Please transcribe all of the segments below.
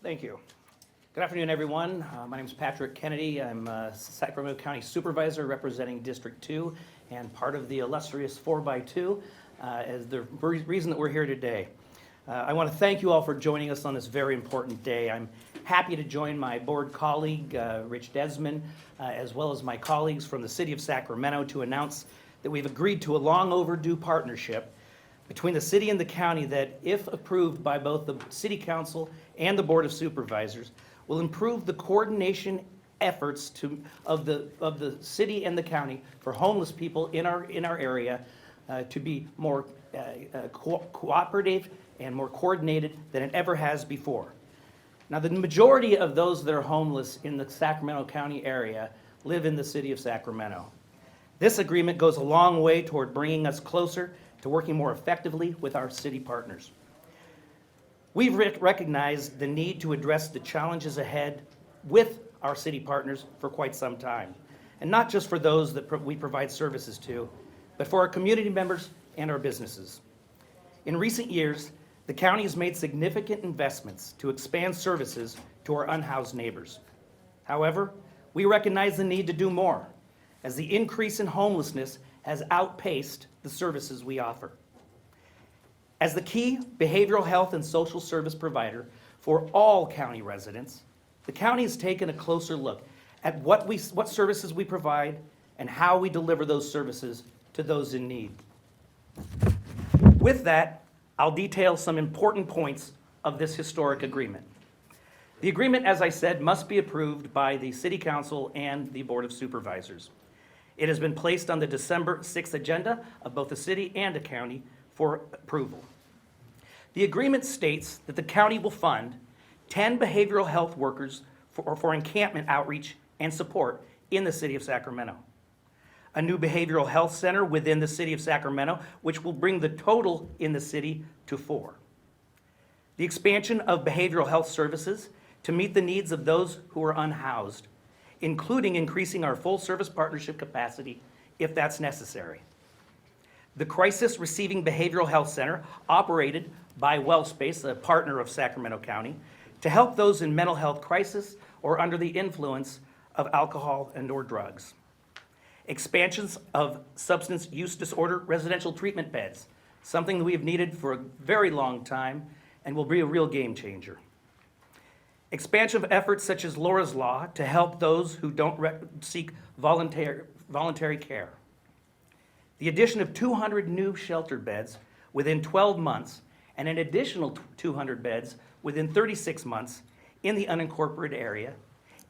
Thank you. Good afternoon, everyone. My name is Patrick Kennedy. I'm Sacramento County Supervisor representing District 2 and part of the illustrious 4x2 as the reason that we're here today. I want to thank you all for joining us on this very important day. I'm happy to join my board colleague, Rich Desmond, as well as my colleagues from the City of Sacramento to announce that we've agreed to a long overdue partnership between the city and the county that, if approved by both the City Council and the Board of Supervisors, will improve the coordination efforts of the city and the county for homeless people in our area to be more cooperative and more coordinated than it ever has before. Now, the majority of those that are homeless in the Sacramento County area live in the city of Sacramento. This agreement goes a long way toward bringing us closer to working more effectively with our city partners. We've recognized the need to address the challenges ahead with our city partners for quite some time, and not just for those that we provide services to, but for our community members and our businesses. In recent years, the county has made significant investments to expand services to our unhoused neighbors. However, we recognize the need to do more, as the increase in homelessness has outpaced the services we offer. As the key behavioral health and social service provider for all county residents, the county has taken a closer look at what services we provide and how we deliver those services to those in need. With that, I'll detail some important points of this historic agreement. The agreement, as I said, must be approved by the City Council and the Board of Supervisors. It has been placed on the December 6th agenda of both the city and the county for approval. The agreement states that the county will fund 10 behavioral health workers for encampment outreach and support in the city of Sacramento. A new behavioral health center within the city of Sacramento, which will bring the total in the city to 4. The expansion of behavioral health services to meet the needs of those who are unhoused, including increasing our full-service partnership capacity if that's necessary. The Crisis Receiving Behavioral Health Center, operated by WellSpace, a partner of Sacramento County, to help those in mental health crisis or under the influence of alcohol and/or drugs. Expansions of substance use disorder residential treatment beds, something that we have needed for a very long time and will be a real game changer. Expansion of efforts such as Laura's Law to help those who don't seek voluntary care. The addition of 200 new shelter beds within 12 months and an additional 200 beds within 36 months in the unincorporated area,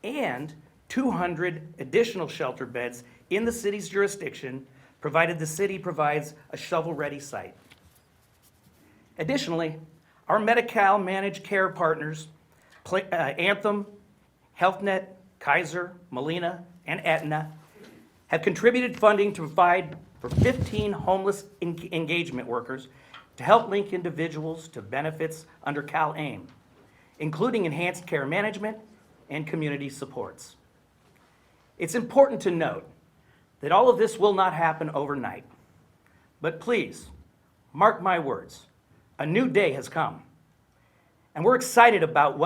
and 200 additional shelter beds in the city's jurisdiction, provided the city provides a shovel-ready site. Additionally, our Medi-Cal managed care partners, Anthem, HealthNet, Kaiser, Molina, and Aetna, have contributed funding to provide for 15 homeless engagement workers to help link individuals to benefits under CalAIM, including enhanced care management and community supports. It's important to note that all of this will not happen overnight. But please, mark my words, a new day has come. And we're excited about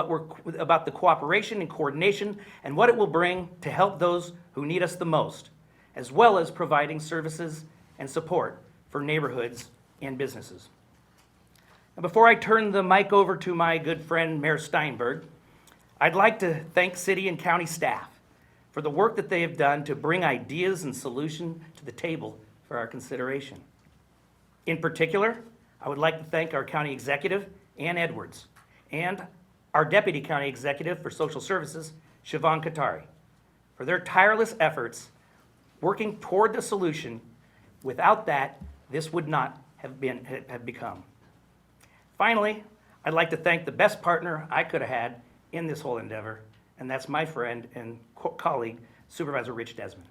about the cooperation and coordination and what it will bring to help those who need us the most, as well as providing services and support for neighborhoods and businesses. And before I turn the mic over to my good friend, Mayor Steinberg, I'd like to thank city and county staff for the work that they have done to bring ideas and solutions to the table for our consideration. In particular, I would like to thank our county executive, Ann Edwards, and our deputy county executive for social services, Siobhan Katari, for their tireless efforts working toward the solution. Without that, this would not have become. Finally, I'd like to thank the best partner I could have had in this whole endeavor, and that's my friend and colleague, Supervisor Rich Desmond.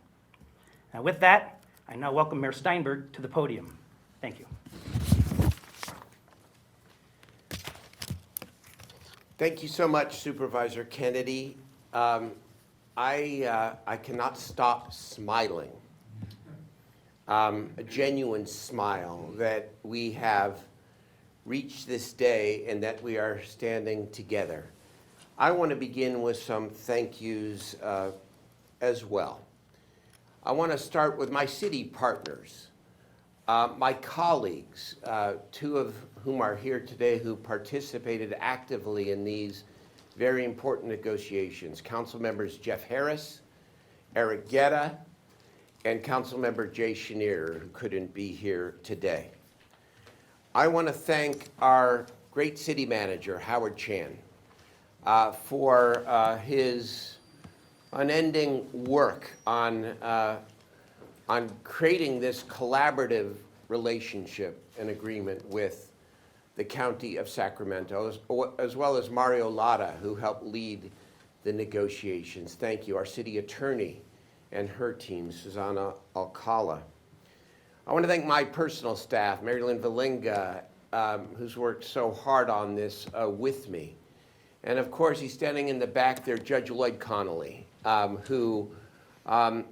Now with that, I now welcome Mayor Steinberg to the podium. Thank you. Thank you so much, Supervisor Kennedy. I cannot stop smiling. A genuine smile that we have reached this day and that we are standing together. I want to begin with some thank yous as well. I want to start with my city partners, my colleagues, two of whom are here today who participated actively in these very important negotiations. Council members Jeff Harris, Eric Guetta, and Councilmember Jay Chenier, who couldn't be here today. I want to thank our great city manager, Howard Chan, for his unending work on creating this collaborative relationship and agreement with the County of Sacramento, as well as Mario Lada, who helped lead the negotiations. Thank you. Our city attorney and her team, Susanna Alcala. I want to thank my personal staff, Mary Lynn Valinga, who's worked so hard on this with me. And of course, he's standing in the back there, Judge Lloyd Connolly, who knows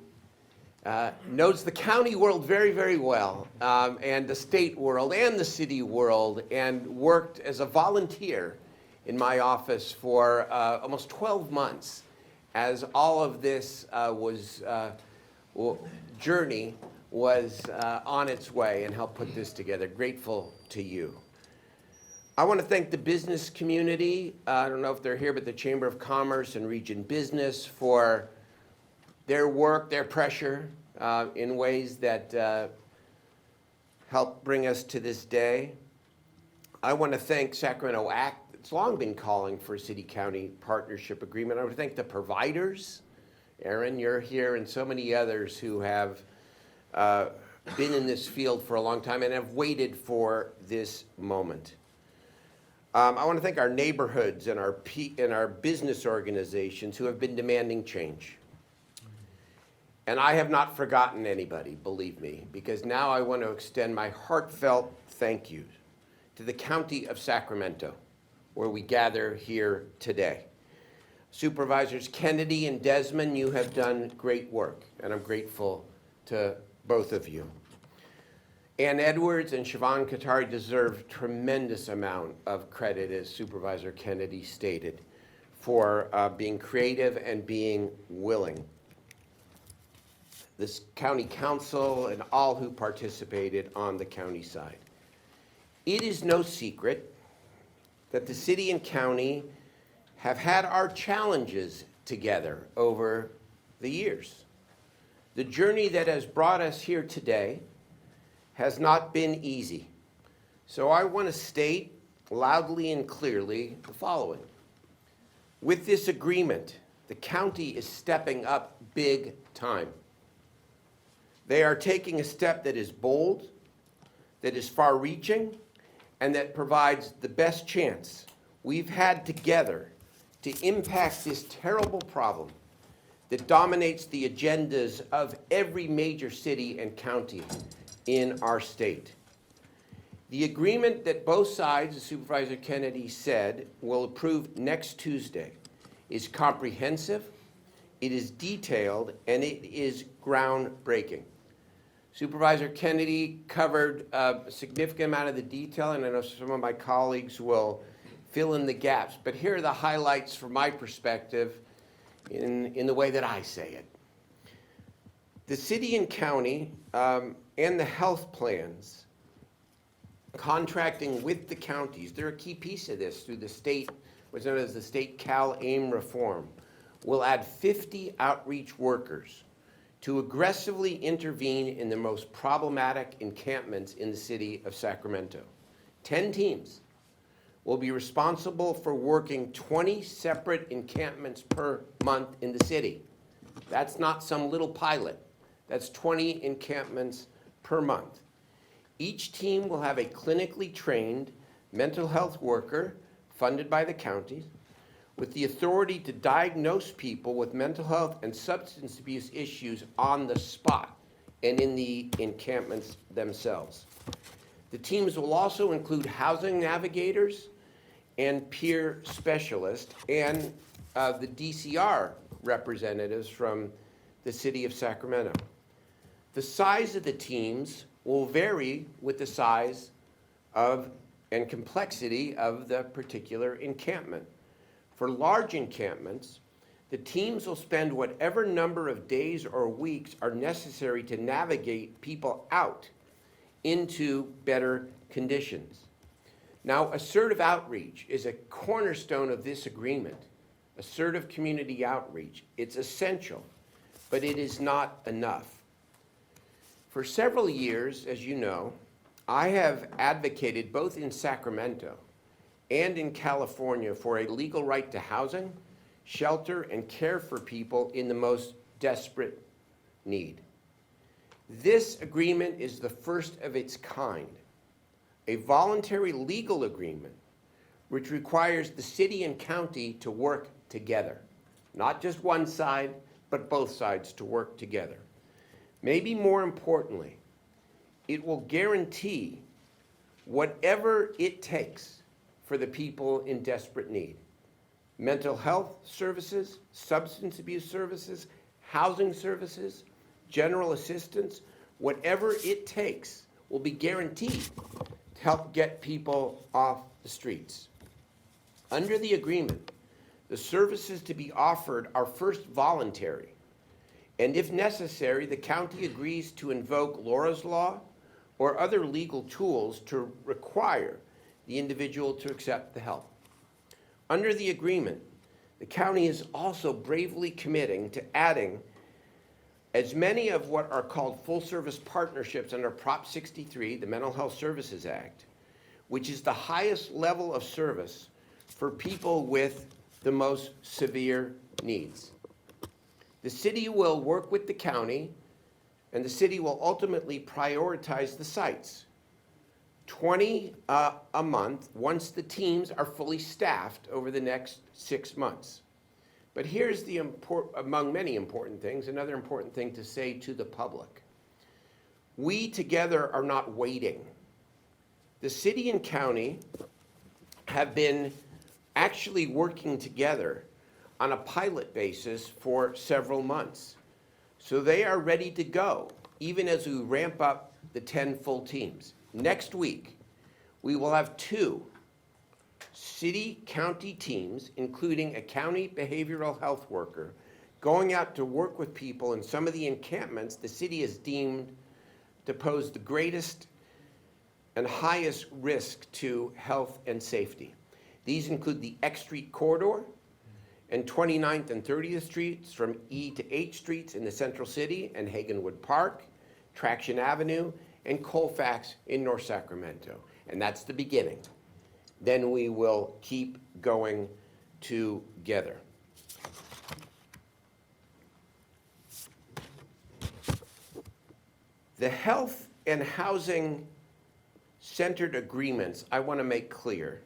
the county world very, very well, and the state world and the city world, and worked as a volunteer in my office for almost 12 months as all of this journey was on its way, and helped put this together. Grateful to you. I want to thank the business community. I don't know if they're here, but the Chamber of Commerce and Region Business for their work, their pressure in ways that helped bring us to this day. I want to thank Sacramento ACT. It's long been calling for a city-county partnership agreement. I want to thank the providers. Aaron, you're here, and so many others who have been in this field for a long time and have waited for this moment. I want to thank our neighborhoods and our business organizations who have been demanding change. And I have not forgotten anybody, believe me, because now I want to extend my heartfelt thank you to the County of Sacramento, where we gather here today. Supervisors Kennedy and Desmond, you have done great work, and I'm grateful to both of you. Ann Edwards and Siobhan Qatari deserve tremendous amount of credit, as Supervisor Kennedy stated, for being creative and being willing. This county council and all who participated on the county side. It is no secret that the city and county have had our challenges together over the years. The journey that has brought us here today has not been easy. So I want to state loudly and clearly the following. With this agreement, the county is stepping up big time. They are taking a step that is bold, that is far-reaching, and that provides the best chance we've had together to impact this terrible problem that dominates the agendas of every major city and county in our state. The agreement that both sides, as Supervisor Kennedy said, will approve next Tuesday is comprehensive, it is detailed, and it is groundbreaking. Supervisor Kennedy covered a significant amount of the detail, and I know some of my colleagues will fill in the gaps, but here are the highlights from my perspective in the way that I say it. The city and county and the health plans, contracting with the counties, they're a key piece of this through the state, what's known as the state Cal-AIM reform, will add 50 outreach workers to aggressively intervene in the most problematic encampments in the city of Sacramento. 10 teams will be responsible for working 20 separate encampments per month in the city. That's not some little pilot. That's 20 encampments per month. Each team will have a clinically trained mental health worker funded by the counties with the authority to diagnose people with mental health and substance abuse issues on the spot and in the encampments themselves. The teams will also include housing navigators and peer specialists and the DCR representatives from the city of Sacramento. The size of the teams will vary with the size of and complexity of the particular encampment. For large encampments, the teams will spend whatever number of days or weeks are necessary to navigate people out into better conditions. Now, assertive outreach is a cornerstone of this agreement. Assertive community outreach. It's essential, but it is not enough. For several years, as you know, I have advocated both in Sacramento and in California for a legal right to housing, shelter, and care for people in the most desperate need. This agreement is the first of its kind, a voluntary legal agreement which requires the city and county to work together. Not just one side, but both sides to work together. Maybe more importantly, it will guarantee whatever it takes for the people in desperate need. Mental health services, substance abuse services, housing services, general assistance, whatever it takes will be guaranteed to help get people off the streets. Under the agreement, the services to be offered are first voluntary, and if necessary, the county agrees to invoke Laura's Law or other legal tools to require the individual to accept the help. Under the agreement, the county is also bravely committing to adding as many of what are called full-service partnerships under Prop 63, the Mental Health Services Act, which is the highest level of service for people with the most severe needs. The city will work with the county, and the city will ultimately prioritize the sites. 20 a month once the teams are fully staffed over the next 6 months. But here's the among many important things, another important thing to say to the public. We together are not waiting. The city and county have been actually working together on a pilot basis for several months. So they are ready to go, even as we ramp up the 10 full teams. Next week, we will have 2 city-county teams, including a county behavioral health worker, going out to work with people in some of the encampments the city has deemed to pose the greatest and highest risk to health and safety. These include the X Street corridor and 29th and 30th Streets from E to H Streets in the Central City and Hagenwood Park, Traction Avenue, and Colfax in North Sacramento. And that's the beginning. Then we will keep going together. The health and housing centered agreements, I want to make clear,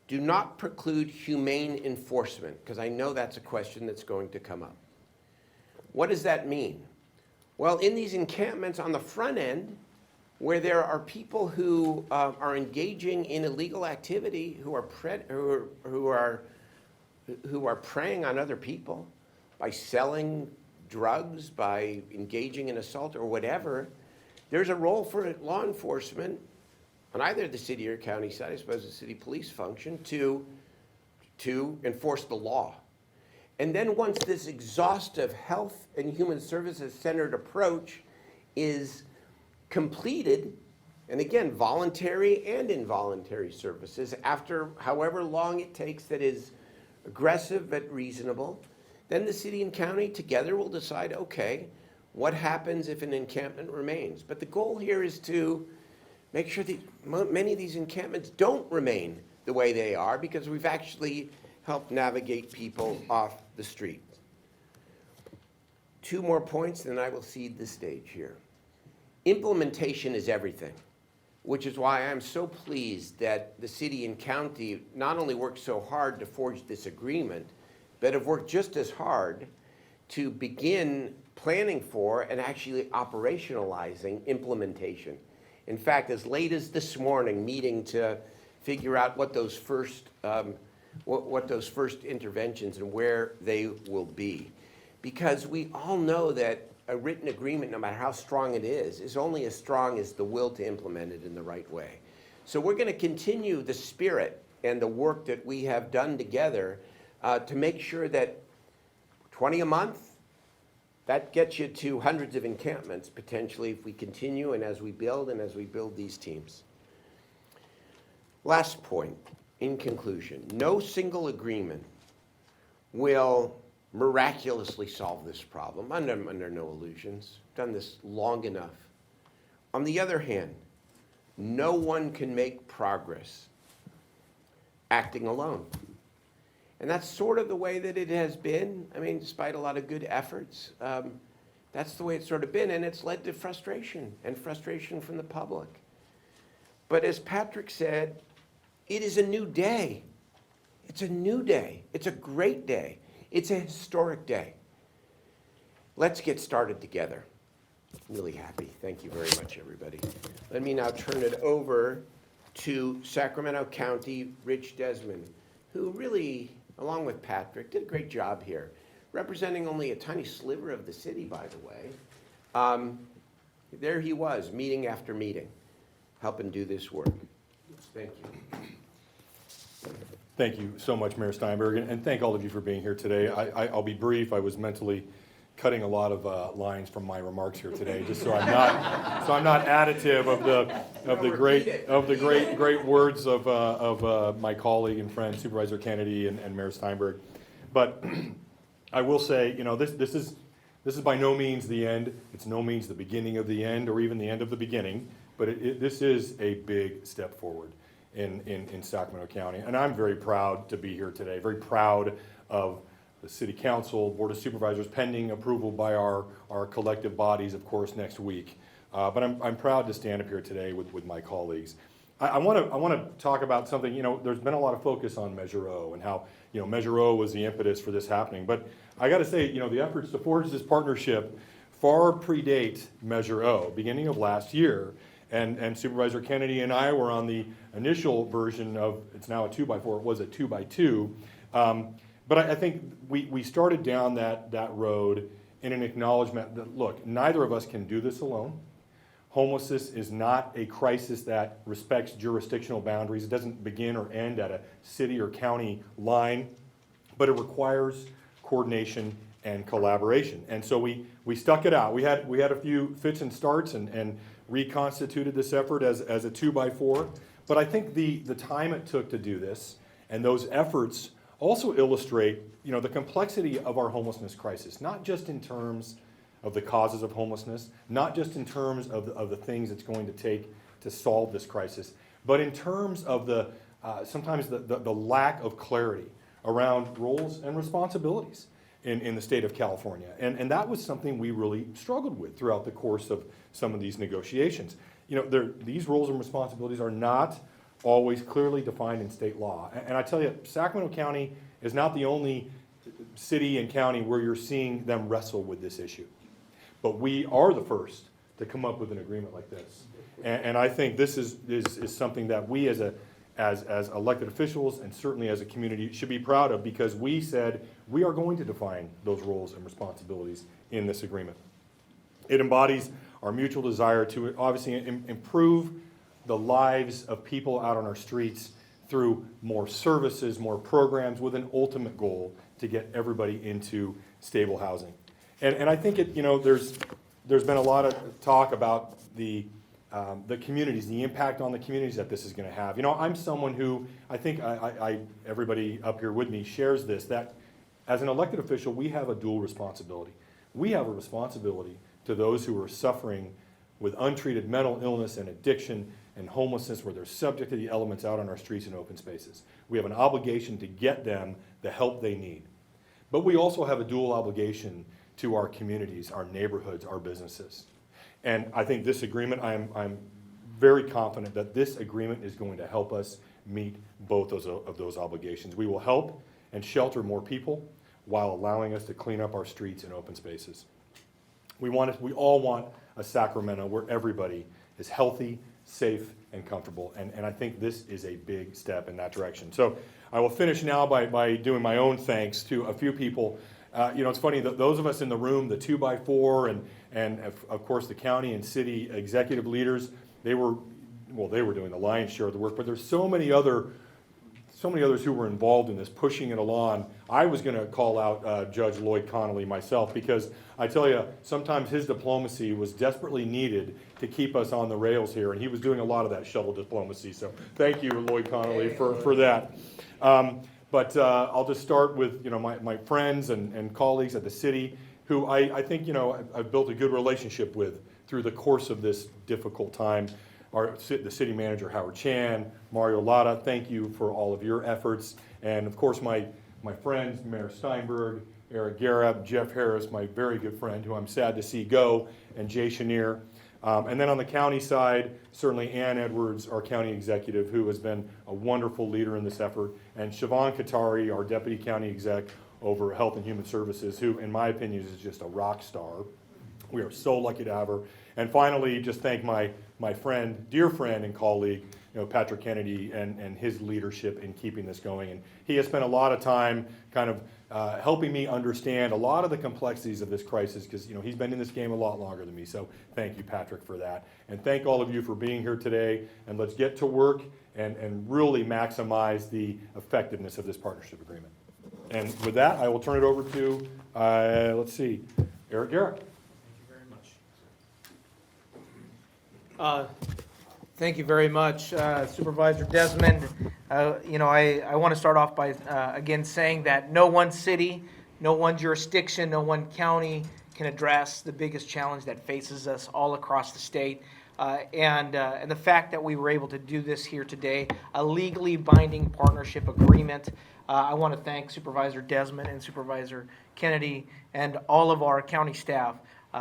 do not preclude humane enforcement, because I know that's a question that's going to come up. What does that mean? Well, in these encampments on the front end, where there are people who are engaging in illegal activity, who are preying on other people by selling drugs, by engaging in assault or whatever, there's a role for law enforcement on either the city or county side, I suppose the city police function, to enforce the law. And then once this exhaustive health and human services centered approach is completed, and again, voluntary and involuntary services, after however long it takes that is aggressive but reasonable, then the city and county together will decide, okay, what happens if an encampment remains? But the goal here is to make sure that many of these encampments don't remain the way they are, because we've actually helped navigate people off the street. 2 more points, then I will cede the stage here. Implementation is everything, which is why I'm so pleased that the city and county not only worked so hard to forge this agreement, but have worked just as hard to begin planning for and actually operationalizing implementation. In fact, as late as this morning, meeting to figure out what those first interventions and where they will be. Because we all know that a written agreement, no matter how strong it is only as strong as the will to implement it in the right way. So we're going to continue the spirit and the work that we have done together to make sure that 20 a month, that gets you to hundreds of encampments potentially if we continue and as we build these teams. Last point, in conclusion, no single agreement will miraculously solve this problem. Under no illusions. Done this long enough. On the other hand, no one can make progress acting alone. And that's sort of the way that it has been. I mean, despite a lot of good efforts, that's the way it's sort of been, and it's led to frustration from the public. But as Patrick said, it is a new day. It's a new day. It's a great day. It's a historic day. Let's get started together. I'm really happy. Thank you very much, everybody. Let me now turn it over to Sacramento County Rich Desmond, who really, along with Patrick, did a great job here, representing only a tiny sliver of the city, by the way. There he was, meeting after meeting, helping do this work. Thank you. Thank you so much, Mayor Steinberg, and thank all of you for being here today. I'll be brief. I was mentally cutting a lot of lines from my remarks here today, just so I'm not additive of the great words of my colleague and friend Supervisor Kennedy and Mayor Steinberg. But I will say, this is by no means the end. It's no means the beginning of the end, or even the end of the beginning. But this is a big step forward in Sacramento County. And I'm very proud to be here today, very proud of the City Council, Board of Supervisors, pending approval by our collective bodies, of course, next week. But I'm proud to stand up here today with my colleagues. I want to talk about something. There's been a lot of focus on Measure O and how Measure O was the impetus for this happening. But I got to say, the efforts to forge this partnership far predate Measure O, beginning of last year. And Supervisor Kennedy and I were on the initial version of, it's now a 2x4, it was a 2x2. But I think we started down that road in an acknowledgement that, look, neither of us can do this alone. Homelessness is not a crisis that respects jurisdictional boundaries. It doesn't begin or end at a city or county line, but it requires coordination and collaboration. And so we stuck it out. We had a few fits and starts and reconstituted this effort as a 2x4. But I think the time it took to do this and those efforts also illustrate, the complexity of our homelessness crisis, not just in terms of the causes of homelessness, not just in terms of the things it's going to take to solve this crisis, but in terms of sometimes the lack of clarity around roles and responsibilities in the state of California. And that was something we really struggled with throughout the course of some of these negotiations. These roles and responsibilities are not always clearly defined in state law. And I tell you, Sacramento County is not the only city and county where you're seeing them wrestle with this issue. But we are the first to come up with an agreement like this. And I think this is something that we as elected officials and certainly as a community should be proud of, because we said we are going to define those roles and responsibilities in this agreement. It embodies our mutual desire to obviously improve the lives of people out on our streets through more services, more programs, with an ultimate goal to get everybody into stable housing. And I think there's been a lot of talk about the communities, the impact on the communities that this is going to have. I'm someone who, I think everybody up here with me shares this, that as an elected official, we have a dual responsibility. We have a responsibility to those who are suffering with untreated mental illness and addiction and homelessness, where they're subject to the elements out on our streets and open spaces. We have an obligation to get them the help they need. But we also have a dual obligation to our communities, our neighborhoods, our businesses. And I think this agreement, I'm very confident that this agreement is going to help us meet both of those obligations. We will help and shelter more people while allowing us to clean up our streets and open spaces. We all want a Sacramento where everybody is healthy, safe, and comfortable. And I think this is a big step in that direction. So I will finish now by doing my own thanks to a few people. It's funny that those of us in the room, the 2x4 and of course the county and city executive leaders, they were doing the lion's share of the work, but there's so many other so many others who were involved in this, pushing it along. I was going to call out Judge Lloyd Connolly myself, because I tell you, sometimes his diplomacy was desperately needed to keep us on the rails here, and he was doing a lot of that shovel diplomacy. So thank you, Lloyd Connolly, for that. But I'll just start with my friends and colleagues at the city, who I think I've built a good relationship with through the course of this difficult time. The city manager, Howard Chan, Mario Lara, thank you for all of your efforts. And of course, my friends, Mayor Steinberg, Eric Garab, Jeff Harris, my very good friend, who I'm sad to see go, and Jay Chenier. And then on the county side, certainly Ann Edwards, our county executive, who has been a wonderful leader in this effort, and Siobhan Katari, our deputy county exec over Health and Human Services, who, in my opinion, is just a rock star. We are so lucky to have her. And finally, just thank my friend, dear friend and colleague, Patrick Kennedy, and his leadership in keeping this going. And he has spent a lot of time kind of helping me understand a lot of the complexities of this crisis, because he's been in this game a lot longer than me. So thank you, Patrick, for that. And thank all of you for being here today. And let's get to work and really maximize the effectiveness of this partnership agreement. And with that, I will turn it over to, Eric Garrett. Thank you very much, Supervisor Desmond. I want to start off by, again, saying that no one city, no one jurisdiction, no one county can address the biggest challenge that faces us all across the state. And the fact that we were able to do this here today, a legally binding partnership agreement. I want to thank Supervisor Desmond and Supervisor Kennedy and all of our county staff.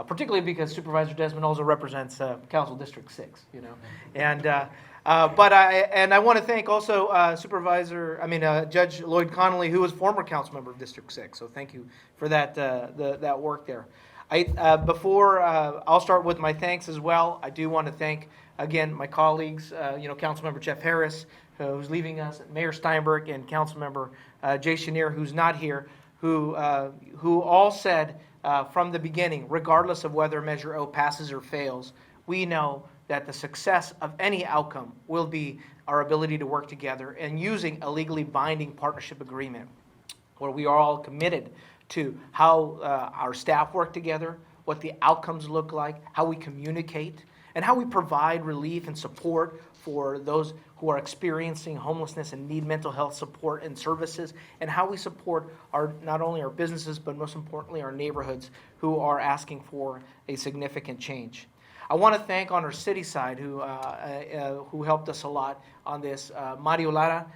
Particularly because Supervisor Desmond also represents Council District 6, and I want to thank also Judge Lloyd Connolly, who was former council member of District 6. So thank you for that that work there. I'll start with my thanks as well. I do want to thank again my colleagues, Councilmember Jeff Harris, who's leaving us, Mayor Steinberg, and Councilmember Jay Chenier, who's not here, who all said. From the beginning, regardless of whether Measure O passes or fails, we know that the success of any outcome will be our ability to work together and using a legally binding partnership agreement where we are all committed to how our staff work together, what the outcomes look like, how we communicate, and how we provide relief and support for those who are experiencing homelessness and need mental health support and services, and how we support not only our businesses, but most importantly our neighborhoods who are asking for a significant change. I want to thank on our city side who helped us a lot on this. Mario Lara,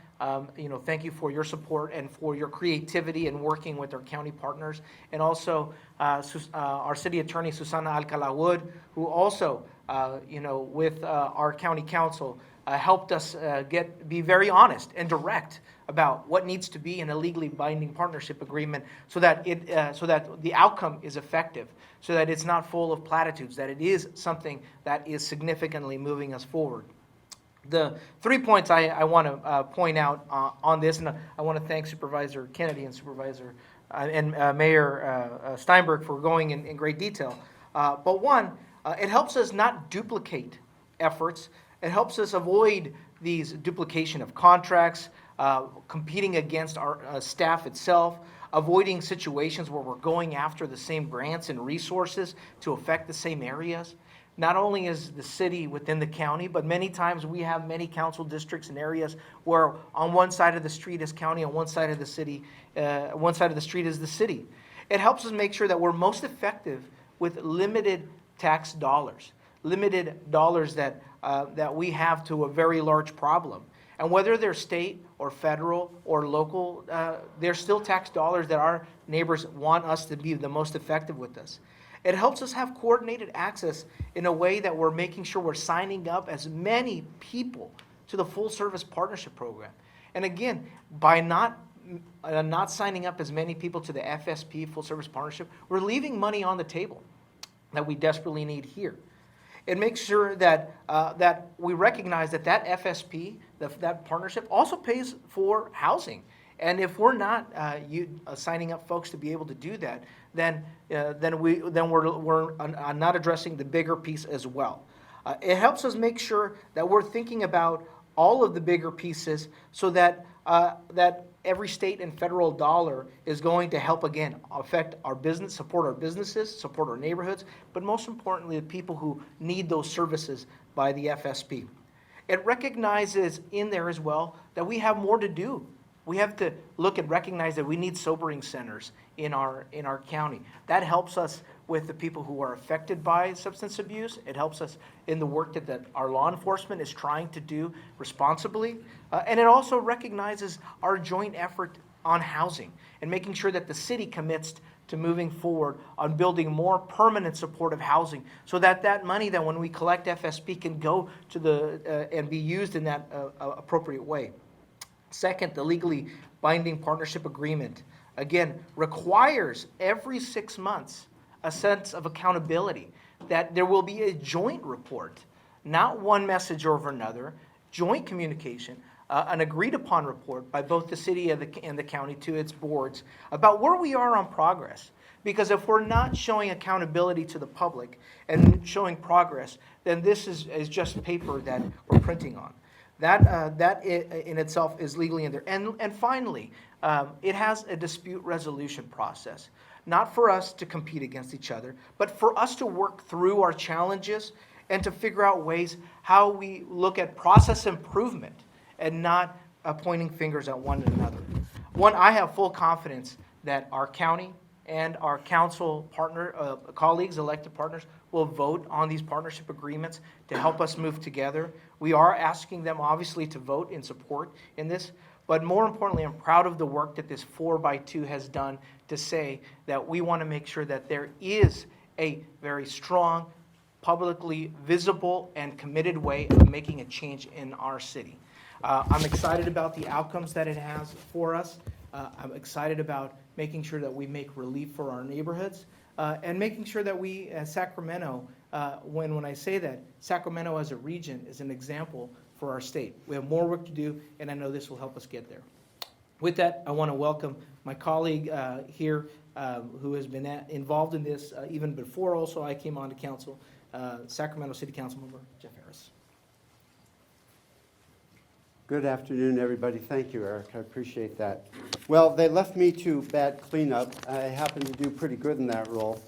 thank you for your support and for your creativity in working with our county partners, and also our city attorney Susana Alcala Wood, who also with our county council helped us be very honest and direct about what needs to be in a legally binding partnership agreement, so that the outcome is effective, so that it's not full of platitudes, that it is something that is significantly moving us forward. The 3 points I want to point out on this, and I want to thank Supervisor Kennedy and Supervisor and Mayor Steinberg for going in great detail. But one, it helps us not duplicate efforts. It helps us avoid these duplication of contracts, competing against our staff itself, avoiding situations where we're going after the same grants and resources to affect the same areas. Not only is the city within the county, but many times we have many council districts and areas where on one side of the street is county, on one side of the city, one side of the street is the city. It helps us make sure that we're most effective with limited tax dollars, limited dollars that we have to a very large problem. And whether they're state or federal or local, they're still tax dollars that our neighbors want us to be the most effective with this. It helps us have coordinated access in a way that we're making sure we're signing up as many people to the full service partnership program. And again, by not signing up as many people to the FSP, full service partnership, we're leaving money on the table that we desperately need here. It makes sure that we recognize that FSP, that partnership, also pays for housing. And if we're not signing up folks to be able to do that, then we're not addressing the bigger piece as well. It helps us make sure that we're thinking about all of the bigger pieces, so that that every state and federal dollar is going to help, again, affect our business, support our businesses, support our neighborhoods, but most importantly, the people who need those services by the FSP. It recognizes in there as well that we have more to do. We have to look and recognize that we need sobering centers in our county. That helps us with the people who are affected by substance abuse. It helps us in the work that our law enforcement is trying to do responsibly. And it also recognizes our joint effort on housing and making sure that the city commits to moving forward on building more permanent supportive housing so that that money that when we collect FSP can go to and be used in that appropriate way. Second, the legally binding partnership agreement, again, requires every 6 months a sense of accountability, that there will be a joint report, not one message over another, joint communication, an agreed upon report by both the city and the county to its boards about where we are on progress. Because if we're not showing accountability to the public and showing progress, then this is just paper that we're printing on. That in itself is legally in there. And finally, it has a dispute resolution process, not for us to compete against each other, but for us to work through our challenges and to figure out ways how we look at process improvement and not pointing fingers at one another. One, I have full confidence that our county and our council colleagues, elected partners, will vote on these partnership agreements to help us move together. We are asking them, obviously, to vote in support in this, but more importantly, I'm proud of the work that this 4x2 has done to say that we want to make sure that there is a very strong, publicly visible, and committed way of making a change in our city. I'm excited about the outcomes that it has for us. I'm excited about making sure that we make relief for our neighborhoods and making sure that we, as Sacramento, when I say that, Sacramento as a region is an example for our state. We have more work to do, and I know this will help us get there. With that, I want to welcome my colleague here who has been involved in this even before also I came on to council, Sacramento City Council member Jeff Harris. Good afternoon, everybody. Thank you, Eric. I appreciate that. Well, they left me to bat cleanup. I happen to do pretty good in that role.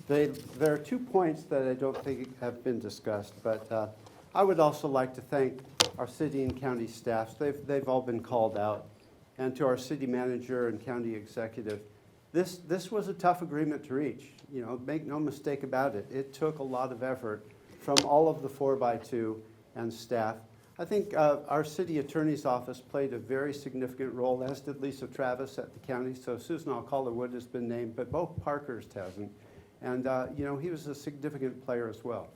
There are 2 points that I don't think have been discussed, but I would also like to thank our city and county staffs. They've all been called out. And to our city manager and county executive. This was a tough agreement to reach. You know, make no mistake about it. It took a lot of effort from all of the 4x2 and staff. I think our city attorney's office played a very significant role, as did Lisa Travis at the county. So Susan Alcala-Wood has been named, but Bo Parkhurst hasn't. And, you know, he was a significant player as well.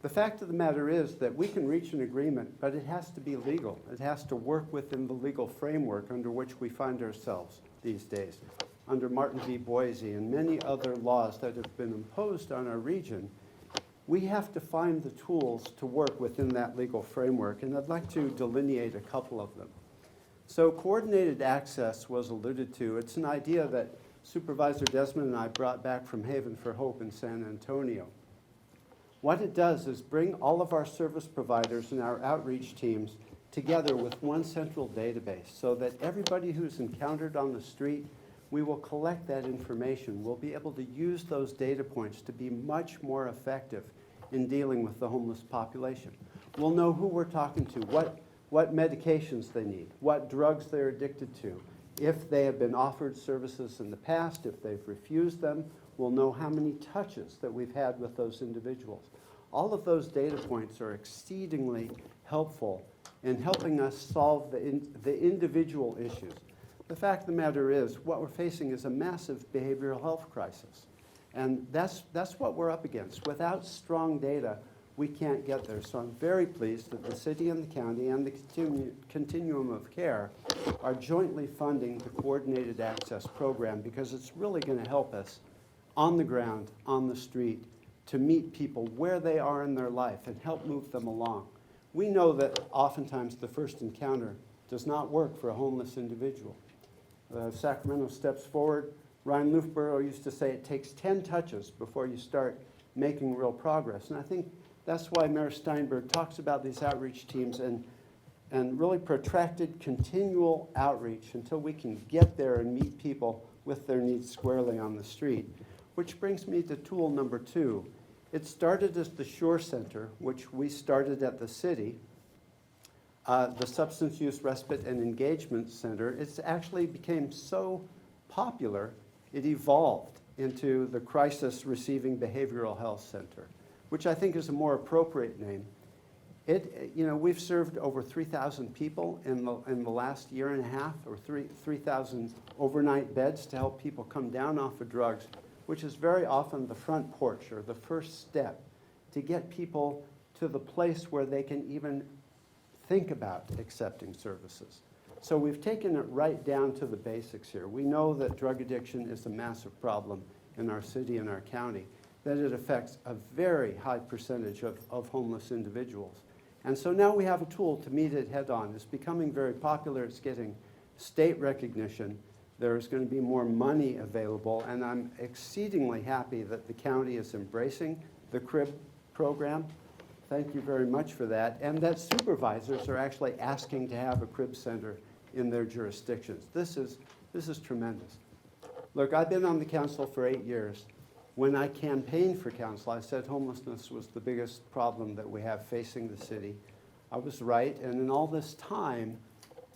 The fact of the matter is that we can reach an agreement, but it has to be legal. It has to work within the legal framework under which we find ourselves these days, under Martin v. Boise and many other laws that have been imposed on our region. We have to find the tools to work within that legal framework, and I'd like to delineate a couple of them. So coordinated access was alluded to. It's an idea that Supervisor Desmond and I brought back from Haven for Hope in San Antonio. What it does is bring all of our service providers and our outreach teams together with one central database so that everybody who's encountered on the street, we will collect that information. We'll be able to use those data points to be much more effective in dealing with the homeless population. We'll know who we're talking to, what medications they need, what drugs they're addicted to. If they have been offered services in the past, if they've refused them, we'll know how many touches that we've had with those individuals. All of those data points are exceedingly helpful in helping us solve the individual issues. The fact of the matter is, what we're facing is a massive behavioral health crisis. And that's what we're up against. Without strong data, we can't get there. So I'm very pleased that the city and the county and the continuum of care are jointly funding the coordinated access program because it's really going to help us on the ground, on the street, to meet people where they are in their life and help move them along. We know that oftentimes the first encounter does not work for a homeless individual. Sacramento steps forward. Ryan Lufborough used to say it takes 10 touches before you start making real progress. And I think that's why Mayor Steinberg talks about these outreach teams and and really protracted continual outreach until we can get there and meet people with their needs squarely on the street. Which brings me to tool number 2. It started as the Shore Center, which we started at the city. The Substance Use Respite and Engagement Center, it's actually became so popular, it evolved into the Crisis Receiving Behavioral Health Center, which I think is a more appropriate name. We've served over 3,000 people in the last year and a half, or 3,000 overnight beds to help people come down off of drugs, which is very often the front porch or the first step to get people to the place where they can even think about accepting services. So we've taken it right down to the basics here. We know that drug addiction is a massive problem in our city and our county, that it affects a very high percentage of homeless individuals. And so now we have a tool to meet it head on. It's becoming very popular. It's getting state recognition. There's going to be more money available, and I'm exceedingly happy that the county is embracing the CRIB program. Thank you very much for that. And that supervisors are actually asking to have a CRIB center in their jurisdictions. This is tremendous. Look, I've been on the council for 8 years. When I campaigned for council, I said homelessness was the biggest problem that we have facing the city. I was right, and in all this time,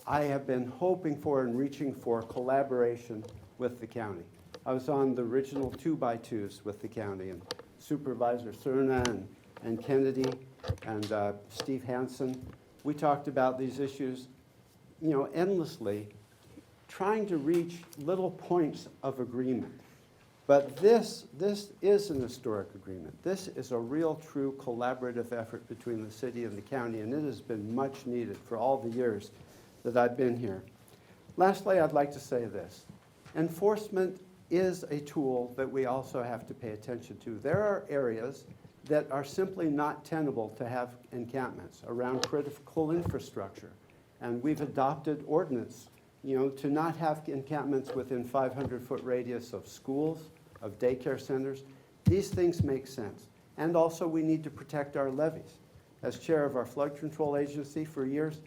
I have been hoping for and reaching for collaboration with the county. I was on the original 2x2s with the county, and Supervisor Cerna and Kennedy and Steve Hansen. We talked about these issues, endlessly, trying to reach little points of agreement. But this is an historic agreement. This is a real, true collaborative effort between the city and the county, and it has been much needed for all the years that I've been here. Lastly, I'd like to say this. Enforcement is a tool that we also have to pay attention to. There are areas that are simply not tenable to have encampments around critical infrastructure. And we've adopted ordinance, to not have encampments within 500-foot radius of schools, of daycare centers. These things make sense. And also we need to protect our levees. As chair of our flood control agency for years,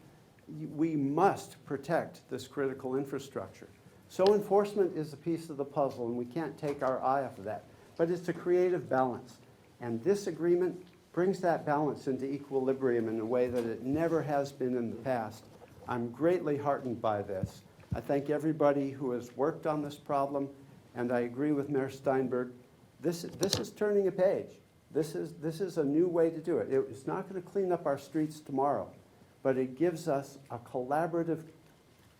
we must protect this critical infrastructure. So enforcement is a piece of the puzzle, and we can't take our eye off of that. But it's a creative balance. And this agreement brings that balance into equilibrium in a way that it never has been in the past. I'm greatly heartened by this. I thank everybody who has worked on this problem, and I agree with Mayor Steinberg. This is turning a page. This is a new way to do it. It's not going to clean up our streets tomorrow, but it gives us a collaborative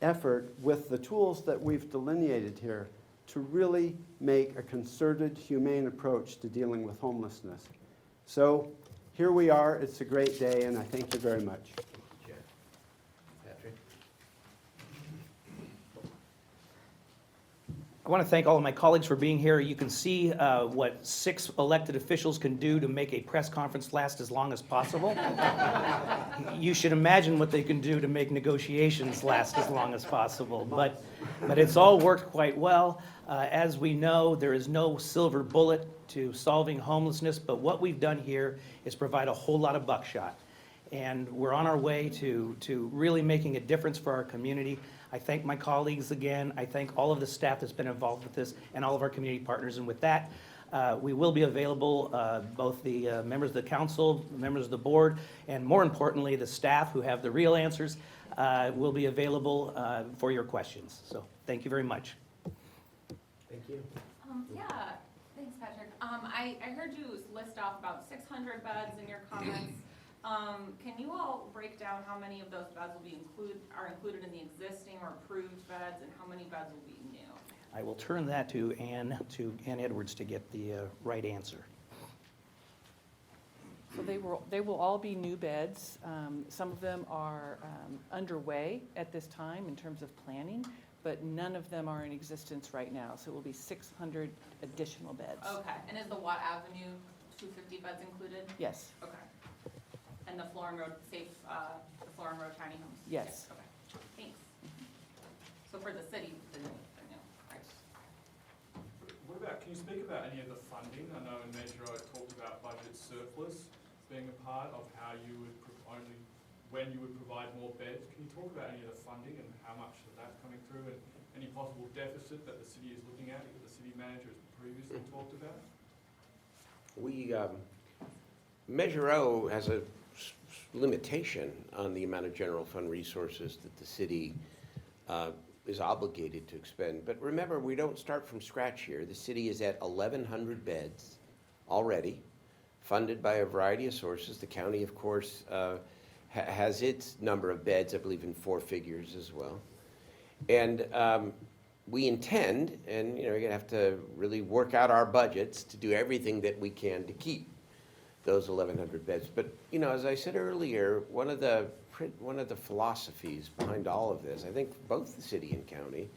effort with the tools that we've delineated here to really make a concerted, humane approach to dealing with homelessness. So here we are. It's a great day, and I thank you very much. Patrick? I want to thank all of my colleagues for being here. You can see what 6 elected officials can do to make a press conference last as long as possible. You should imagine what they can do to make negotiations last as long as possible. But it's all worked quite well. As we know, there is no silver bullet to solving homelessness, but what we've done here is provide a whole lot of buckshot. And we're on our way to really making a difference for our community. I thank my colleagues again. I thank all of the staff that's been involved with this and all of our community partners. And with that, we will be available, both the members of the council, members of the board, and more importantly, the staff who have the real answers will be available for your questions. So thank you very much. Thank you. Yeah, thanks, Patrick. I heard you list off about 600 beds in your comments. Can you all break down how many of those beds will be included in the existing or approved beds, and how many beds will be new? I will turn that to Ann Edwards to get the right answer. So they will all be new beds. Some of them are underway at this time in terms of planning, but none of them are in existence right now. So it will be 600 additional beds. Okay, and is the Watt Avenue 250 beds included? Yes, Okay. And the Florin Road the Florin Road tiny homes? yes. Okay, thanks. So for the city, the new, right? What about, can you speak about any of the funding? I know in Measure it talked about budget surplus being a part of how you would only when you would provide more beds. Can you talk about any of the funding and how much of that's coming through, and any possible deficit that the city is looking at that the city manager has previously talked about? We, Measure O has a limitation on the amount of general fund resources that the city is obligated to expend. But remember, we don't start from scratch here. The city is at 1,100 beds already, funded by a variety of sources. The county, of course, has its number of beds, I believe in 4 figures as well. And we intend, and we're gonna have to really work out our budgets to do everything that we can to keep those 1,100 beds. But as I said earlier, one of the philosophies behind all of this, I think both the city and county,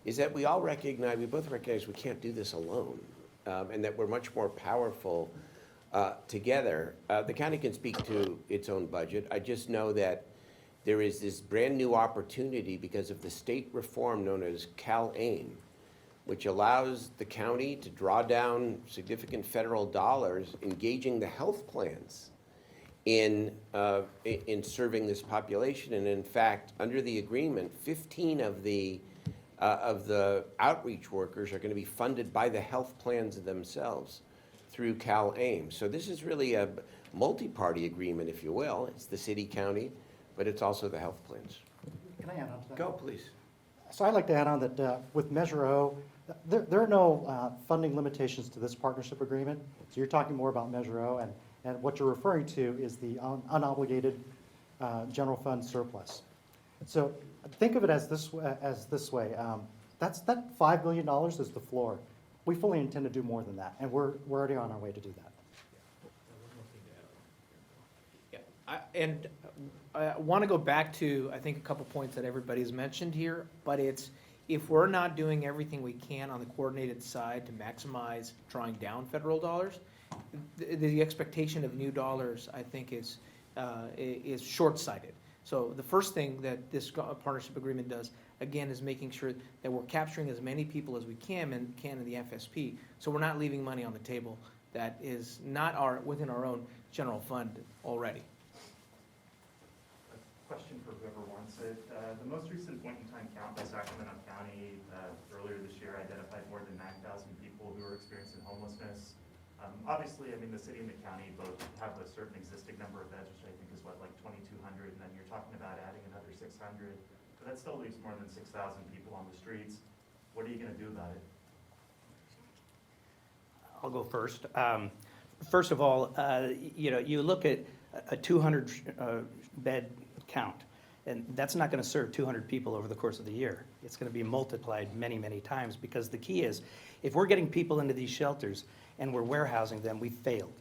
is that we both recognize we can't do this alone, and that we're much more powerful together. The county can speak to its own budget. I just know that there is this brand new opportunity because of the state reform known as CalAIM, which allows the county to draw down significant federal dollars, engaging the health plans in serving this population. And in fact, under the agreement, 15 of the outreach workers are going to be funded by the health plans themselves through CalAIM. So this is really a multi-party agreement, if you will. It's the city, county, but it's also the health plans. Can I add on to that? Go, please. So I'd like to add on that with Measure O, there are no funding limitations to this partnership agreement. So you're talking more about Measure O, and what you're referring to is the unobligated general fund surplus. So think of it as this way. That $5 million is the floor. We fully intend to do more than that, and we're already on our way to do that. And I want to go back to, I think, a couple points that everybody's mentioned here, but it's, if we're not doing everything we can on the coordinated side to maximize drawing down federal dollars, the expectation of new dollars, I think, is short-sighted. So the first thing that this partnership agreement does, again, is making sure that we're capturing as many people as we can in the FSP, so we're not leaving money on the table that is not within our own general fund already. Question for whoever wants it. The most recent point-in-time count by Sacramento County earlier this year identified more than 9,000 people who were experiencing homelessness. Obviously, I mean, the city and the county both have a certain existing number of beds, which I think is like 2,200, and then you're talking about adding another 600. But that still leaves more than 6,000 people on the streets. What are you going to do about it? I'll go first. First of all, you look at a 200 bed count, and that's not going to serve 200 people over the course of the year. It's going to be multiplied many, many times, because the key is, if we're getting people into these shelters and we're warehousing them, we've failed.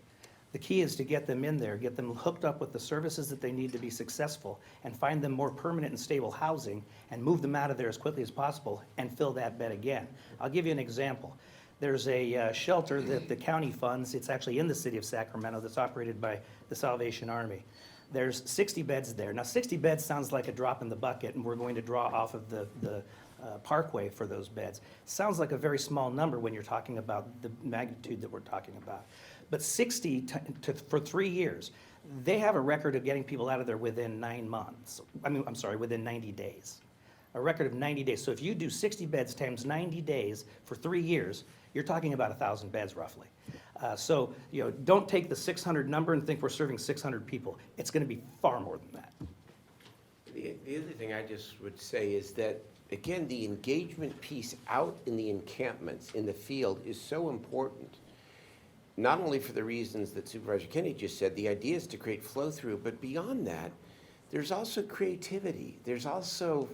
The key is to get them in there, get them hooked up with the services that they need to be successful, and find them more permanent and stable housing, and move them out of there as quickly as possible and fill that bed again. I'll give you an example. There's a shelter that the county funds. It's actually in the city of Sacramento, that's operated by the Salvation Army. There's 60 beds there. Now, 60 beds sounds like a drop in the bucket, and we're going to draw off of the parkway for those beds. Sounds like a very small number when you're talking about the magnitude that we're talking about. But 60 for 3 years, they have a record of getting people out of there within 9 months. Within 90 days. A record of 90 days. So if you do 60 beds times 90 days for 3 years, you're talking about 1,000 beds roughly. So don't take the 600 number and think we're serving 600 people. It's going to be far more than that. The other thing I just would say is that, again, the engagement piece out in the encampments, in the field, is so important. Not only for the reasons that Supervisor Kennedy just said, the idea is to create flow-through, but beyond that, there's also creativity. There's also,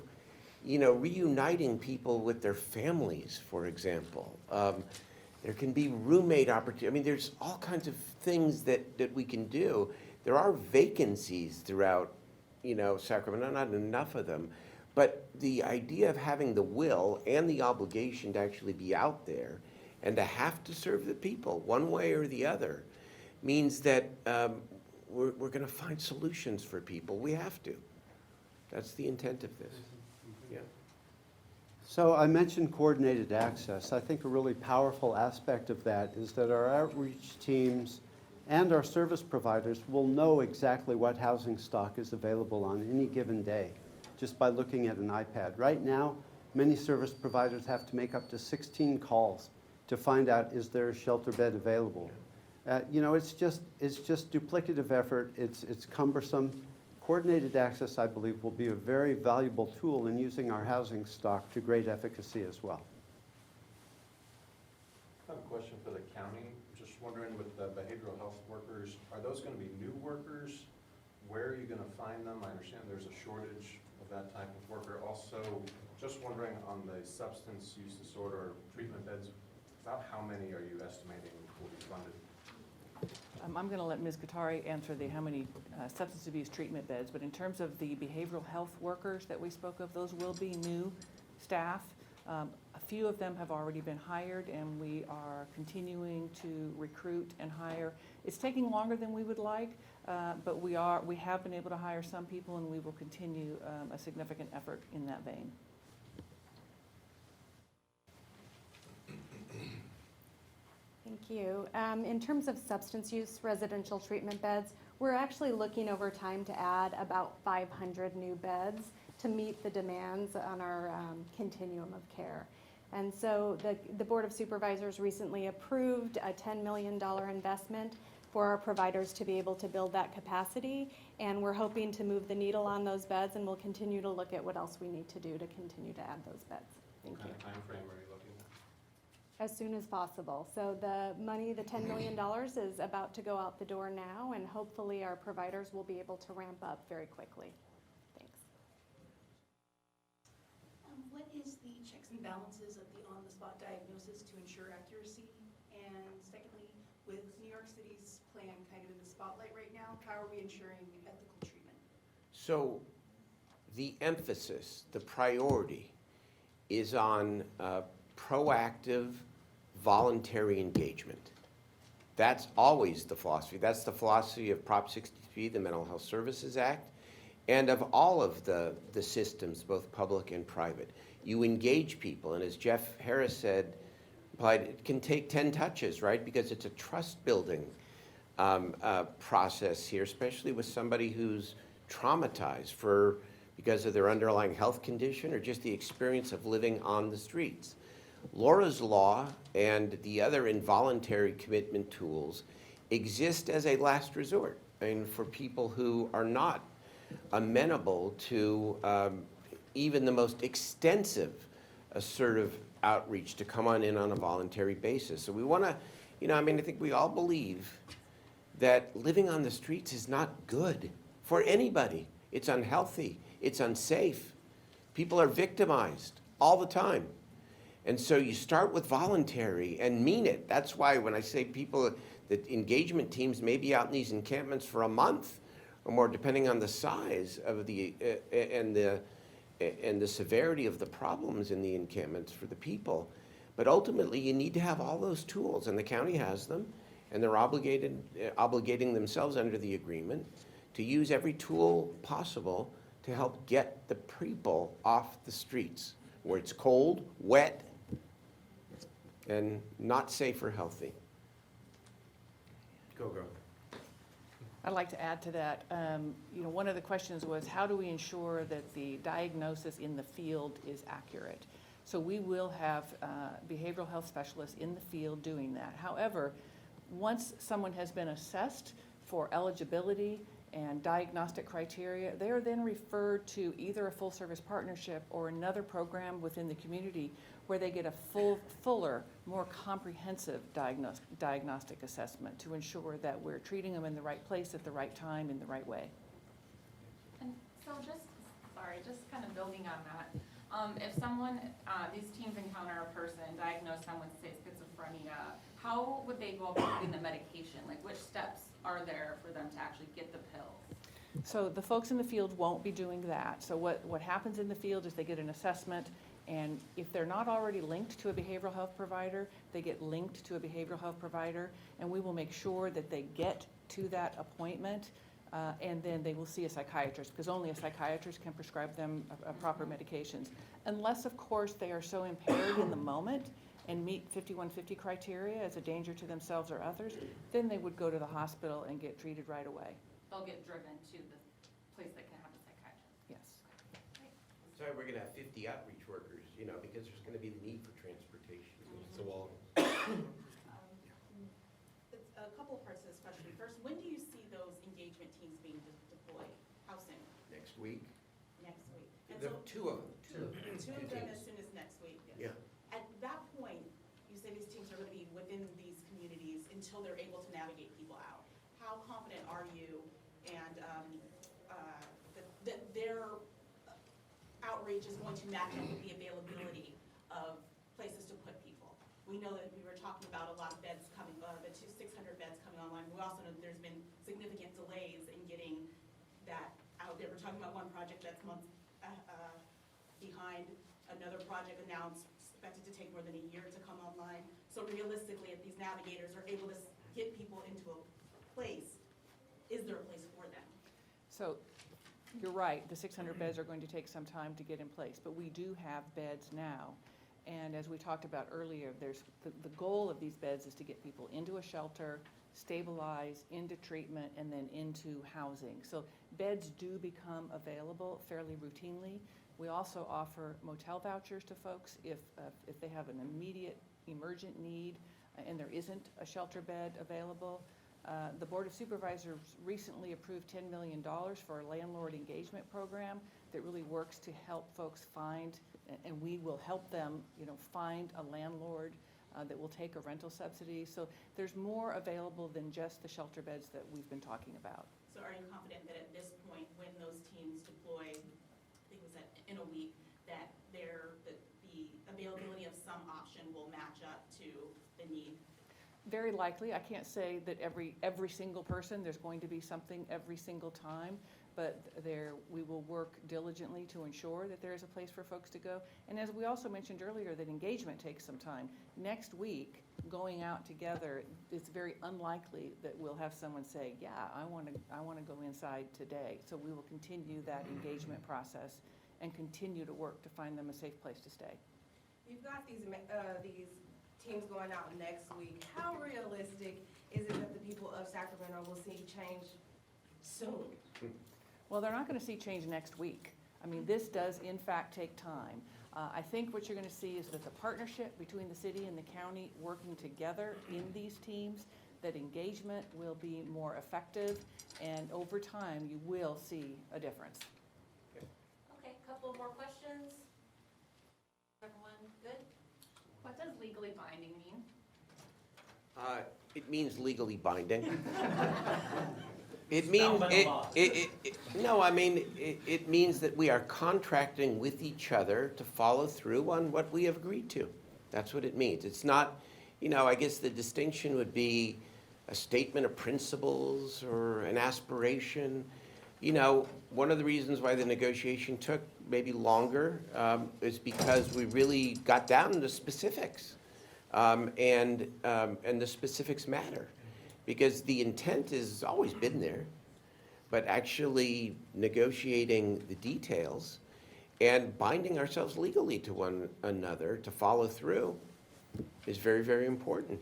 reuniting people with their families, for example. There can be roommate opportunity. I mean, there's all kinds of things that we can do. There are vacancies throughout, Sacramento, not enough of them. But the idea of having the will and the obligation to actually be out there and to have to serve the people one way or the other means that we're going to find solutions for people. We have to. That's the intent of this. Yeah. So I mentioned coordinated access. I think a really powerful aspect of that is that our outreach teams and our service providers will know exactly what housing stock is available on any given day just by looking at an iPad. Right now, many service providers have to make up to 16 calls to find out, is there a shelter bed available? You know, it's just duplicative effort. It's cumbersome. Coordinated access, I believe, will be a very valuable tool in using our housing stock to great efficacy as well. I have a question for the county. Just wondering with the behavioral health workers, are those going to be new workers? Where are you going to find them? I understand there's a shortage of that type of worker. Also, just wondering on the substance use disorder treatment beds, about how many are you estimating will be funded? I'm going to let Ms. Guattari answer the how many substance abuse treatment beds, but in terms of the behavioral health workers that we spoke of, those will be new staff. A few of them have already been hired, and we are continuing to recruit and hire. It's taking longer than we would like, but we have been able to hire some people, and we will continue a significant effort in that vein. Thank you. In terms of substance use residential treatment beds, we're actually looking over time to add about 500 new beds to meet the demands on our continuum of care. And so the Board of Supervisors recently approved a $10 million investment for our providers to be able to build that capacity. And we're hoping to move the needle on those beds, and we'll continue to look at what else we need to do to continue to add those beds. Thank you. What kind of time frame are you looking at? As soon as possible. So the money, the $10 million, is about to go out the door now, and hopefully our providers will be able to ramp up very quickly. Thanks. What is the checks and balances of the on-the-spot diagnosis to ensure accuracy? And secondly, with New York City's plan kind of in the spotlight right now, how are we ensuring ethical treatment? So the emphasis, the priority is on proactive, voluntary engagement. That's always the philosophy. That's the philosophy of Prop 63, the Mental Health Services Act, and of all of the systems, both public and private. You engage people, and as Jeff Harris said, it can take 10 touches, right? Because it's a trust-building process here, especially with somebody who's traumatized because of their underlying health condition or just the experience of living on the streets. Laura's Law and the other involuntary commitment tools exist as a last resort. I mean, for people who are not amenable to even the most extensive assertive outreach to come on in on a voluntary basis. So we want to, I think we all believe that living on the streets is not good for anybody. It's unhealthy. It's unsafe. People are victimized all the time. And so you start with voluntary and mean it. That's why when I say that engagement teams may be out in these encampments for a month or more, depending on the size of and the severity of the problems in the encampments for the people. But ultimately, you need to have all those tools, and the county has them, and they're obligating themselves under the agreement to use every tool possible to help get the people off the streets where it's cold, wet, and not safe or healthy. Go. I'd like to add to that. One of the questions was, how do we ensure that the diagnosis in the field is accurate? So we will have behavioral health specialists in the field doing that. However, once someone has been assessed for eligibility and diagnostic criteria, they are then referred to either a full-service partnership or another program within the community where they get a fuller, more comprehensive diagnostic assessment to ensure that we're treating them in the right place at the right time in the right way. And so just kind of building on that, if someone, these teams encounter a person diagnosed with, say, schizophrenia, how would they go about getting the medication? Like, which steps are there for them to actually get the pills? So the folks in the field won't be doing that. So what happens in the field is they get an assessment, and if they're not already linked to a behavioral health provider, they get linked to a behavioral health provider, and we will make sure that they get to that appointment, and then they will see a psychiatrist, because only a psychiatrist can prescribe them proper medications. Unless, of course, they are so impaired in the moment and meet 5150 criteria as a danger to themselves or others, then they would go to the hospital and get treated right away. They'll get driven to the place that can have a psychiatrist. Yes. Sorry, we're gonna have 50 outreach workers, you know, because there's gonna be the need for transportation. So all, It's a couple of parts to this question. First, when do you see those engagement teams being deployed? How soon? Next week, Next week? And the so, two of them. two of them as teams. soon as next week? Yeah. At that point, you say these teams are going to be within these communities until they're able to navigate people out. How confident are you and that their outreach is going to match up with the availability of places to put people? We know that we were talking about a lot of beds coming, the 600 beds coming online. We also know that there's been significant delays in getting that out there. We're talking about one project that's months behind, another project announced, expected to take more than a year to come online. So realistically, if these navigators are able to get people into a place, is there a place for them? So you're right, the 600 beds are going to take some time to get in place, but we do have beds now. And as we talked about earlier, the goal of these beds is to get people into a shelter, stabilize, into treatment, and then into housing. So beds do become available fairly routinely. We also offer motel vouchers to folks if they have an immediate emergent need and there isn't a shelter bed available. The Board of Supervisors recently approved $10 million for a landlord engagement program that really works to help folks find, and we will help them, find a landlord that will take a rental subsidy. So there's more available than just the shelter beds that we've been talking about. So are you confident that at this point, when those teams deploy, I think it was in a week, that the availability of some option will match up to the need? Very likely. I can't say that every single person, there's going to be something every single time, but we will work diligently to ensure that there is a place for folks to go. And as we also mentioned earlier, that engagement takes some time. Next week, going out together, it's very unlikely that we'll have someone say, yeah, I want to go inside today. So we will continue that engagement process and continue to work to find them a safe place to stay. You've got these teams going out next week. How realistic is it that the people of Sacramento will see change soon? Well, they're not going to see change next week. I mean, this does in fact take time. I think what you're going to see is that the partnership between the city and the county working together in these teams, that engagement will be more effective, and over time you will see a difference. Okay, couple of more questions. Everyone good? What does legally binding mean? It means legally binding. It Spelled means, by the law. no, I mean, it means that we are contracting with each other to follow through on what we have agreed to. That's what it means. It's not, I guess the distinction would be a statement of principles or an aspiration. One of the reasons why the negotiation took maybe longer is because we really got down to specifics. And the specifics matter. Because the intent has always been there, but actually negotiating the details and binding ourselves legally to one another to follow through is very, very important.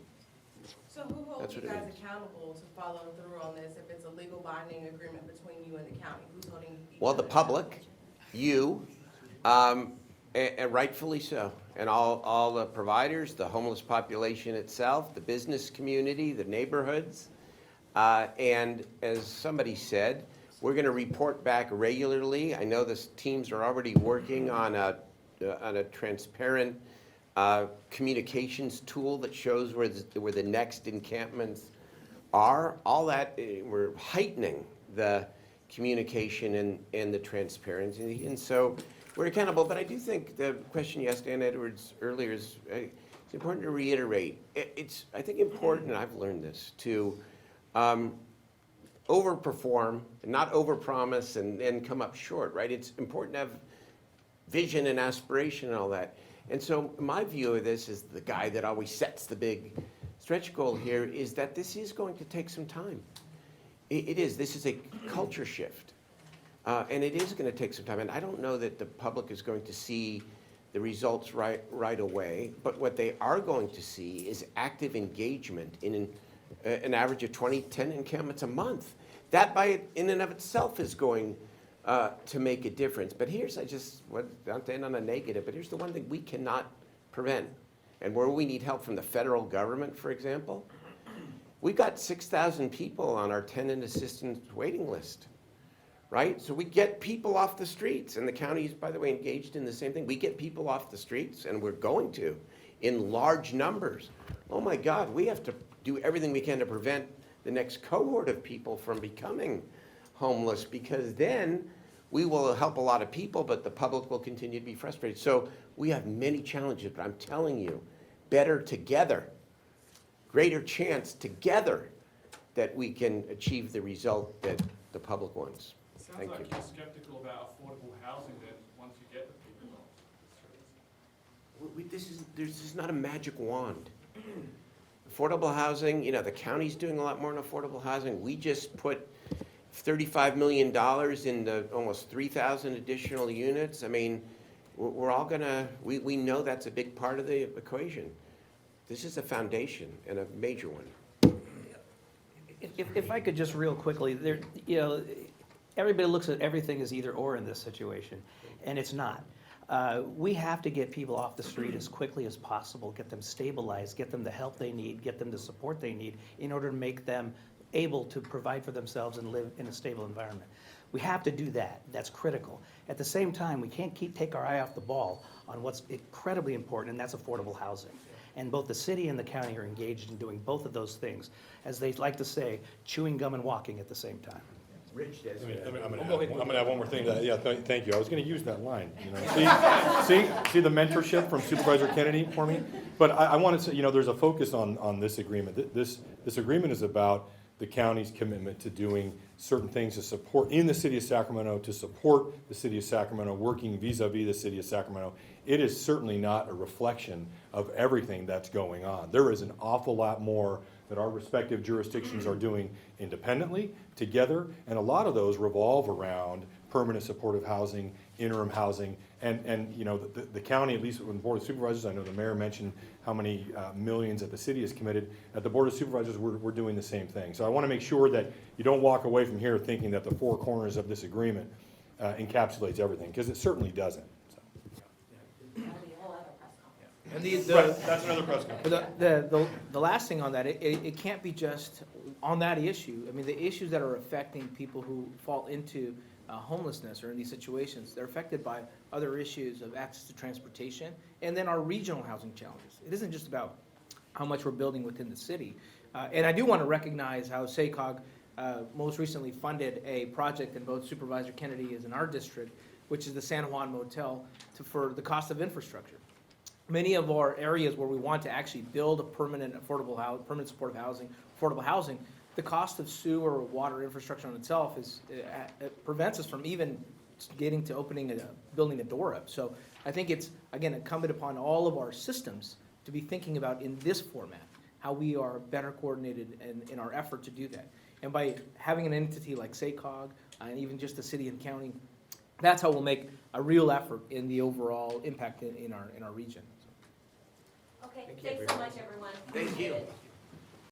So who holds That's you what it guys means. accountable to follow through on this if it's a legal binding agreement between you and the county? Who's holding each Well, the other public, accountable? you, and rightfully so, and all the providers, the homeless population itself, the business community, the neighborhoods. And as somebody said, we're going to report back regularly. I know the teams are already working on a transparent communications tool that shows where the next encampments are. All that, we're heightening the communication and the transparency. And so we're accountable. But I do think the question you asked Ann Edwards earlier is it's important to reiterate. It's, I think, important, and I've learned this, to overperform and not overpromise and then come up short, right? It's important to have vision and aspiration and all that. And so my view of this is the guy that always sets the big stretch goal here is that this is going to take some time. It is. This is a culture shift. And it is going to take some time. And I don't know that the public is going to see the results right away, but what they are going to see is active engagement in an average of 10 encampments a month. That in and of itself is going to make a difference. But here's, not to end on a negative, but here's the one thing we cannot prevent. And where we need help from the federal government, for example, we've got 6,000 people on our tenant assistance waiting list, right? So we get people off the streets, and the county is, by the way, engaged in the same thing. We get people off the streets, and we're going to, in large numbers. Oh my God, we have to do everything we can to prevent the next cohort of people from becoming homeless, because then we will help a lot of people, but the public will continue to be frustrated. So we have many challenges, but I'm telling you, better together, greater chance together that we can achieve the result that the public wants. Sounds Thank like you. you're skeptical about affordable housing then, once you get the people off the streets. This is not a magic wand. Affordable housing, the county's doing a lot more in affordable housing. We just put $35 million into almost 3,000 additional units. I mean, we're all gonna, we know that's a big part of the equation. This is a foundation and a major one. If I could just real quickly, everybody looks at everything as either or in this situation, and it's not. We have to get people off the street as quickly as possible, get them stabilized, get them the help they need, get them the support they need in order to make them able to provide for themselves and live in a stable environment. We have to do that. That's critical. At the same time, we can't take our eye off the ball on what's incredibly important, and that's affordable housing. And both the city and the county are engaged in doing both of those things, as they like to say, chewing gum and walking at the same time. Rich does. I'm gonna add one more thing. Yeah, thank you. I was gonna use that line. See the mentorship from Supervisor Kennedy for me? But I want to say, there's a focus on this agreement. This agreement is about the county's commitment to doing certain things to support, in the city of Sacramento, to support the city of Sacramento, working vis-a-vis the city of Sacramento. It is certainly not a reflection of everything that's going on. There is an awful lot more that our respective jurisdictions are doing independently, together, and a lot of those revolve around permanent supportive housing, interim housing, and the county, at least with the Board of Supervisors, I know the mayor mentioned how many millions that the city has committed. At the Board of Supervisors, we're doing the same thing. So I want to make sure that you don't walk away from here thinking that the four corners of this agreement encapsulates everything, because it certainly doesn't. And That's another press conference. the last thing on that, it can't be just on that issue. I mean, the issues that are affecting people who fall into homelessness or in these situations, they're affected by other issues of access to transportation and then our regional housing challenges. It isn't just about how much we're building within the city. And I do want to recognize how SACOG most recently funded a project in both Supervisor Kennedy is in our district, which is the San Juan Motel for the cost of infrastructure. Many of our areas where we want to actually build a permanent supportive housing, affordable housing, the cost of sewer or water infrastructure on itself it prevents us from even getting to building a door up. So I think it's, again, incumbent upon all of our systems to be thinking about in this format, how we are better coordinated in our effort to do that. And by having an entity like SACOG, and even just the city and county, that's how we'll make a real effort in the overall impact in our region. Okay, thanks so much, everyone. Thank you.